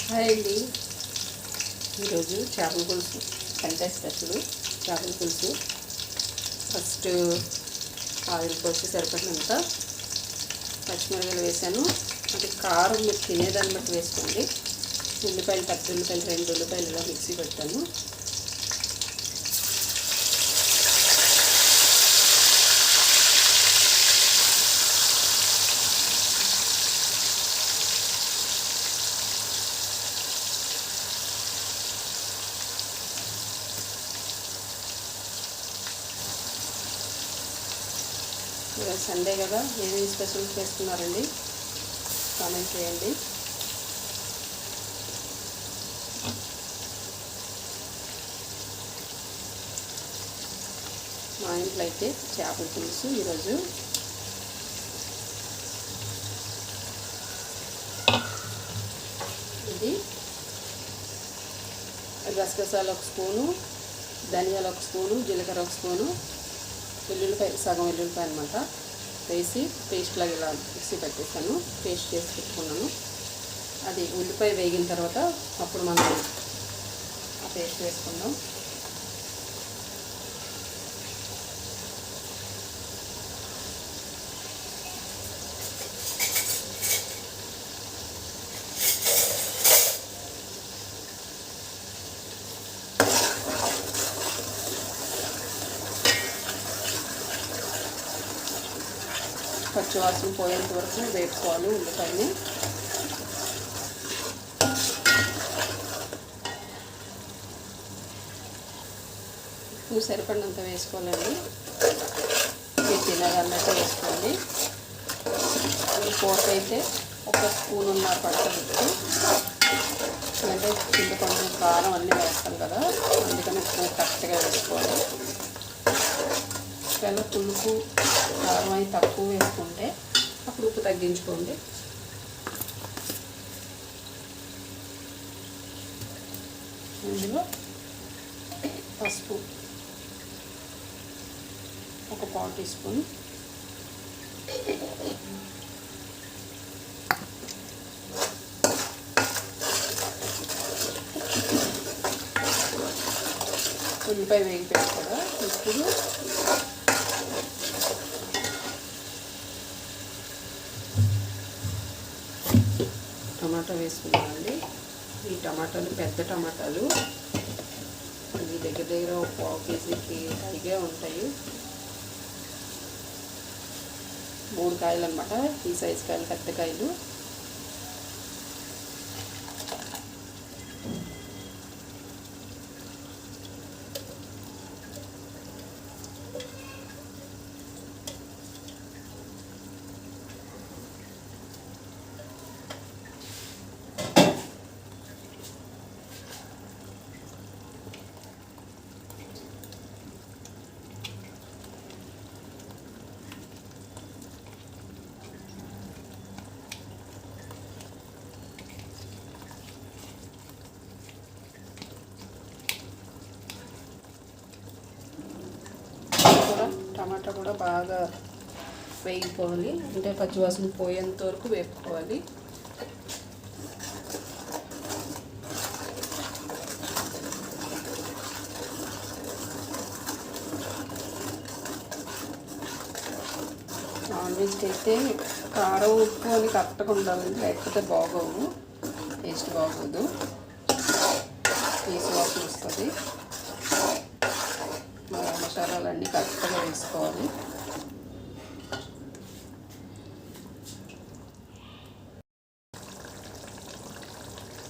Hi అండి. ఈరోజు చేపల పులుసు సండే స్పెషల్ చేపల పులుసు. ఫస్ట్ ఆయిల్ పోసి సరిపడినంత పచ్చిమిరపకాయలు వేసాను. అంటే కారం మీరు తినేదాన్ని బట్టి వేసుకోండి. ఉల్లిపాయలు, పెద్ద ఉల్లిపాయలు 2 ఉల్లిపాయలు ఇలా మిక్సీ పెట్టాను. సండే కదా, ఏమేమి స్పెషల్ చేస్తున్నారండి కామెంట్ చేయండి. మా ఇంట్లో అయితే చేపల పులుసు ఈరోజు. ఇది గసగసాలు 1 స్పూను, ధనియాలు 1 స్పూను, జీలకర్ర 1 స్పూను, వెల్లుల్లిపాయ సగం వెల్లుల్లిపాయ అనమాట వేసి పేస్ట్ లాగా ఇలా మిక్సీ పెట్టేస్తాను. పేస్ట్ చేసి పెట్టుకున్నాను. అది ఉల్లిపాయ వేగిన తర్వాత అప్పుడు మనం ఆ పేస్ట్ వేసుకుందాం. పచ్చివాసన పోయేంత వరకు వేపుకోవాలి ఉల్లిపాయని. ఉప్పు సరిపడినంత వేసుకోవాలండి. మీరు తినగలన్నట్టు వేసుకోండి. కూర అయితే 1 స్పూనున్నర పడుతుంది. అంటే చింతపండు, కారం అన్నీ వేస్తాం కదా, అందుకని ఉప్పు కరెక్ట్గా వేసుకోవాలి. ఒకవేళ పులుపు కారం అవి తక్కువ వేసుకుంటే అప్పుడు ఉప్పు తగ్గించుకోండి. ఇందులో పసుపు 1 పావు టీ స్పూన్, ఉల్లిపాయ వేగి పెట్టుకోగా ఇప్పుడు టమాటా వేసుకున్నామండి. ఈ టమాటాలు పెద్ద టమాటాలు, ఇవి దగ్గర 1 పావు కేజీకి పైగా ఉంటాయి. 3 కాయలు అనమాట, ఈ సైజు కాయలు, పెద్ద కాయలు. టమాటా కూడా బాగా వేగిపోవాలి, అంటే పచ్చివాసన పోయేంత వరకు వేపుకోవాలి. నాన్ వెజ్కి అయితే కారం, ఉప్పు అని కరెక్ట్గా ఉండాలండి, లేకపోతే బాగోవు, టేస్ట్ బాగోదు, పీసు వాసన వస్తుంది. మసాలాలన్నీ కరెక్ట్గా వేసుకోవాలి.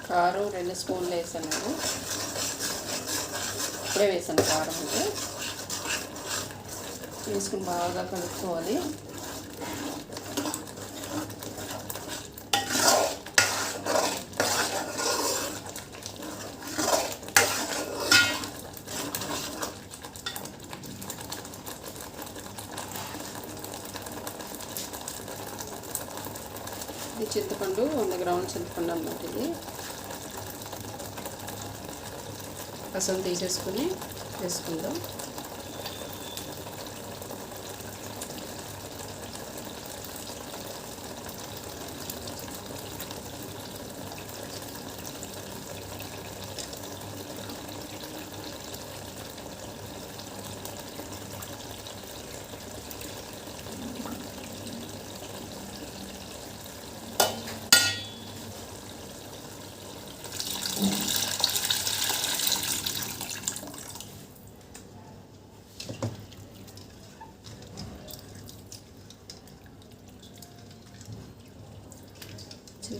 కారం 2 స్పూన్లు వేసాను. ఇప్పుడే వేసాను కారం. అయితే వేసుకుని బాగా కలుపుకోవాలి. ఇది చింతపండు, 100 గ్రాముల చింతపండు అన్నమాట. ఇది రసం తీసేసుకుని వేసుకుందాం.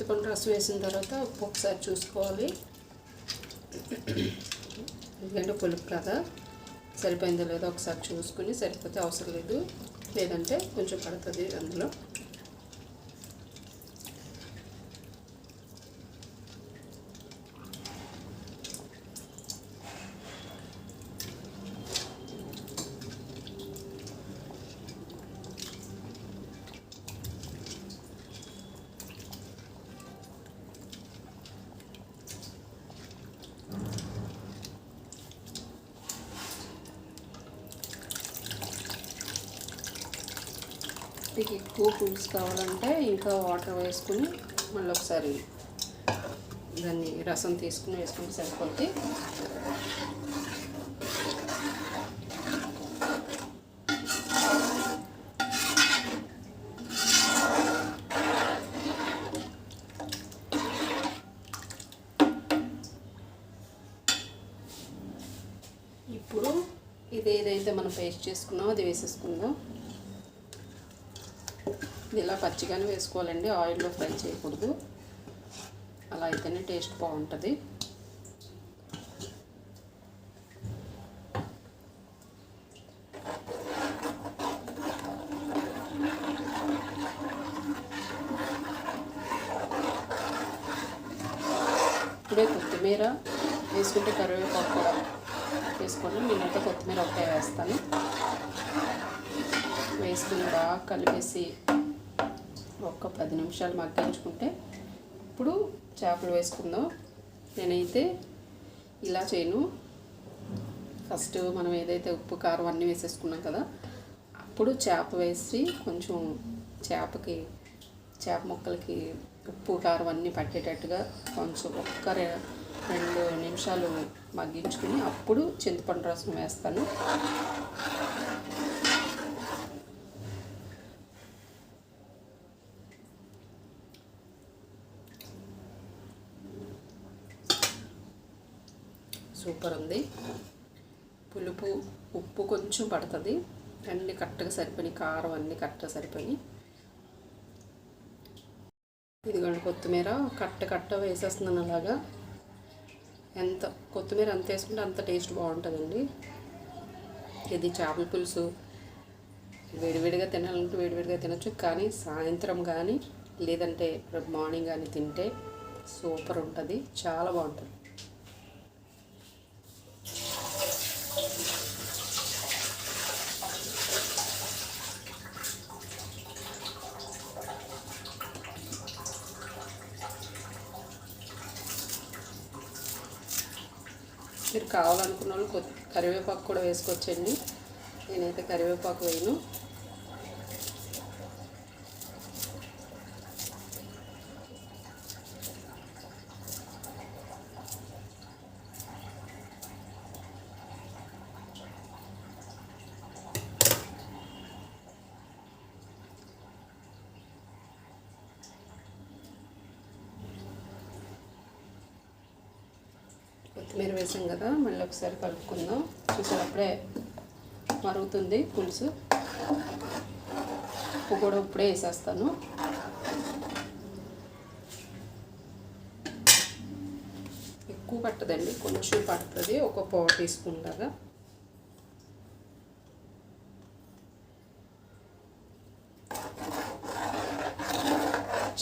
చింతపండు రసం వేసిన తర్వాత ఉప్పు ఒకసారి చూసుకోవాలి, ఎందుకంటే పులుపు కదా, సరిపోయిందో లేదో ఒకసారి చూసుకుని, సరిపోతే అవసరం లేదు, లేదంటే కొంచెం పడుతుంది అందులో. మీకు ఎక్కువ పులుసు కావాలంటే ఇంకా వాటర్ వేసుకుని మళ్ళీ ఒకసారి దాన్ని రసం తీసుకుని వేసుకుంటే సరిపోద్ది. ఇప్పుడు ఏదైతే మనం పేస్ట్ చేసుకున్నామో అది వేసేసుకుందాం. ఇది ఇలా పచ్చిగానే వేసుకోవాలండి, ఆయిల్లో ఫ్రై చేయకూడదు, అలా అయితేనే టేస్ట్ బాగుంటుంది. ఇప్పుడే కొత్తిమీర వేసుకుంటే కరివేపాకు కూడా వేసుకోండి, నేనైతే కొత్తిమీర ఒకటే వేస్తాను. వేసుకుని బాగా కలిపేసి ఒక 10 నిమిషాలు మగ్గించుకుంటే ఇప్పుడు చేపలు వేసుకుందాం. నేనైతే ఇలా చేయను, ఫస్ట్ మనం ఏదైతే ఉప్పు కారం అన్నీ వేసేసుకున్నాం కదా, అప్పుడు చేప వేసి కొంచెం చేప ముక్కలకి ఉప్పు కారం అన్నీ పట్టేటట్టుగా కొంచెం 1-2 నిమిషాలు మగ్గించుకుని అప్పుడు చింతపండు రసం వేస్తాను. సూపర్ ఉంది, పులుపు ఉప్పు కొంచెం పడుతుంది, అన్నీ కరెక్ట్గా సరిపోయి, కారం అన్నీ కరెక్ట్గా సరిపోయి. ఇదిగోండి కొత్తిమీర కట్ట వేసేస్తున్నాను అలాగా. కొత్తిమీర ఎంత వేసుకుంటే అంత టేస్ట్ బాగుంటుందండి. ఇది చేపల పులుసు వేడివేడిగా తినాలంటే వేడివేడిగా తినచ్చు, కానీ సాయంత్రం కానీ లేదంటే మార్నింగ్ కానీ తింటే సూపర్ ఉంటుంది, చాలా బాగుంటుంది. మీరు కావాలనుకున్న వాళ్ళు కరివేపాకు కూడా వేసుకోవచ్చండి, నేనైతే కరివేపాకు వేయను. కొత్తిమీర వేసాం కదా, మళ్ళీ ఒకసారి కలుపుకుందాం. చూసేటప్పుడే మరుగుతుంది పులుసు, ఉప్పు కూడా ఇప్పుడే వేసేస్తాను. ఎక్కువ పట్టదండి, కొంచెం పడుతుంది, ఒక 1 టీ స్పూన్ లాగా.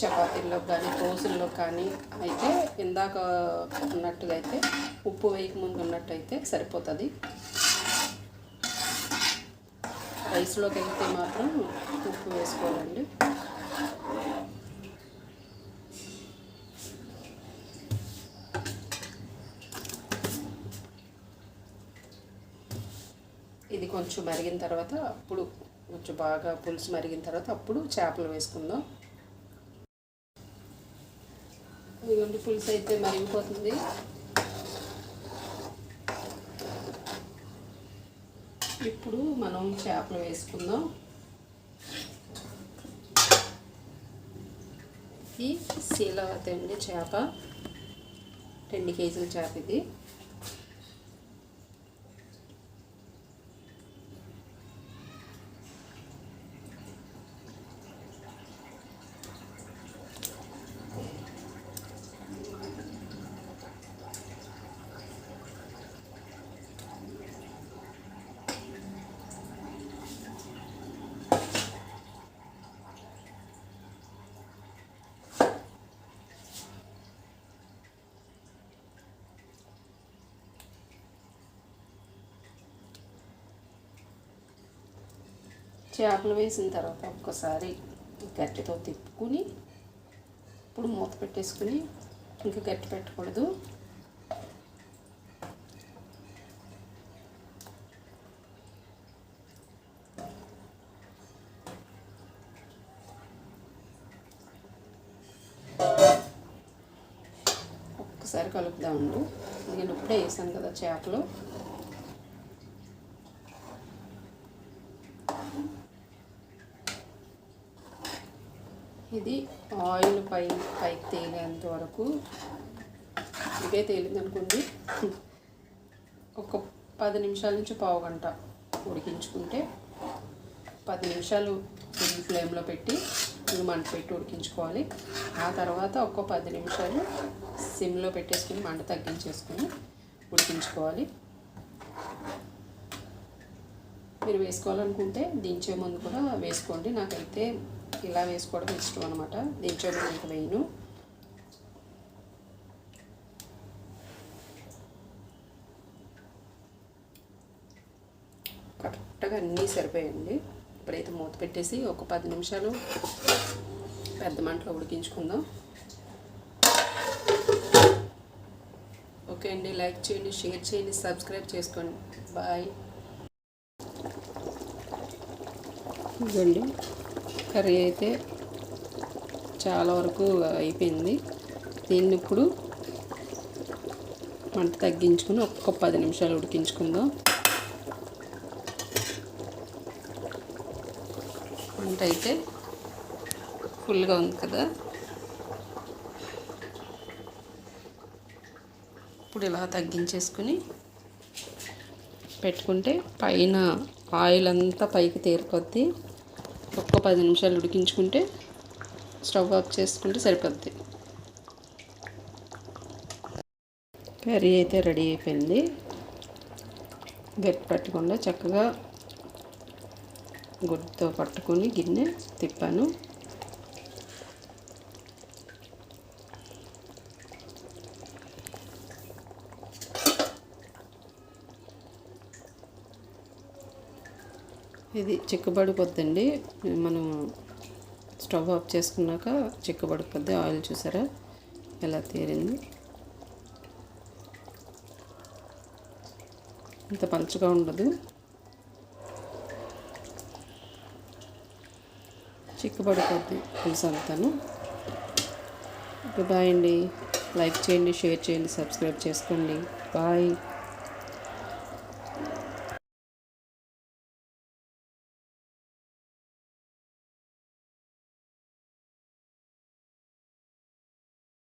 చపాతీల్లో కానీ దోశల్లో కానీ అయితే ఇందాక ఉన్నట్టుగా అయితే ఉప్పు వేయకముందు ఉన్నట్టయితే సరిపోతుంది. రైస్లోకి అయితే మాత్రం ఉప్పు వేసుకోవాలండి. ఇది కొంచెం మరిగిన తర్వాత అప్పుడు కొంచెం బాగా పులుసు మరిగిన తర్వాత అప్పుడు చేపలు వేసుకుందాం. ఇదిగోండి పులుసు అయితే మరిగిపోతుంది. ఇప్పుడు మనం చేపలు వేసుకుందాం. ఇది శీలవతి అండి చేప, 2 కేజీల చేప ఇది. చేపలు వేసిన తర్వాత ఒక్కసారి గట్టితో తిప్పుకుని ఇప్పుడు మూత పెట్టేసుకుని ఇంకా గట్టి పెట్టకూడదు. ఒక్కసారి కలుపుదామండి. నేను ఇప్పుడే వేసాను కదా చేపలు. ఇది ఆయిల్ పైకి తేలేంత వరకు, ఇదే తేలింది అనుకోండి, ఒక 10 నిమిషాల నుంచి పావు గంట ఉడికించుకుంటే, 10 నిమిషాలు ఫుల్ ఫ్లేమ్లో పెట్టి మంట పెట్టి ఉడికించుకోవాలి. ఆ తర్వాత ఒక 10 నిమిషాలు సిమ్లో పెట్టేసుకుని మంట తగ్గించేసుకుని ఉడికించుకోవాలి. మీరు వేసుకోవాలనుకుంటే దించే ముందు కూడా వేసుకోండి. నాకైతే ఇలా వేసుకోవడం ఇష్టం అనమాట. దించే ముందు ఇంకా వేయను. కరెక్ట్గా అన్నీ సరిపోయండి. ఇప్పుడైతే మూత పెట్టేసి ఒక 10 నిమిషాలు పెద్ద మంటలో ఉడికించుకుందాం. ఓకే అండి, లైక్ చేయండి, షేర్ చేయండి, సబ్స్క్రైబ్ చేసుకోండి. బాయ్. ఇదండి కర్రీ అయితే చాలా వరకు అయిపోయింది. దీన్ని ఇప్పుడు మంట తగ్గించుకుని ఒక్క 10 నిమిషాలు ఉడికించుకుందాం. మంట అయితే ఫుల్గా ఉంది కదా. ఇప్పుడు ఇలా తగ్గించేసుకుని పెట్టుకుంటే పైన ఆయిల్ అంతా పైకి తేరిపోద్ది. ఒక్క 10 నిమిషాలు ఉడికించుకుంటే స్టవ్ ఆఫ్ చేసుకుంటే సరిపోద్ది. కర్రీ అయితే రెడీ అయిపోయింది. గట్టి పట్టకుండా చక్కగా గుడ్డతో పట్టుకొని గిన్నె తిప్పాను. ఇది చిక్కబడిపోద్దండి. మనం స్టవ్ ఆఫ్ చేసుకున్నాక చిక్కబడిపోద్ది. ఆయిల్ చూసారా ఎలా తేరింది. ఇంత పలుచగా ఉండదు, చిక్కబడిపోద్ది పులుసు అంతాను. బాయ్ అండి. లైక్ చేయండి, షేర్ చేయండి, సబ్స్క్రైబ్ చేసుకోండి. బాయ్.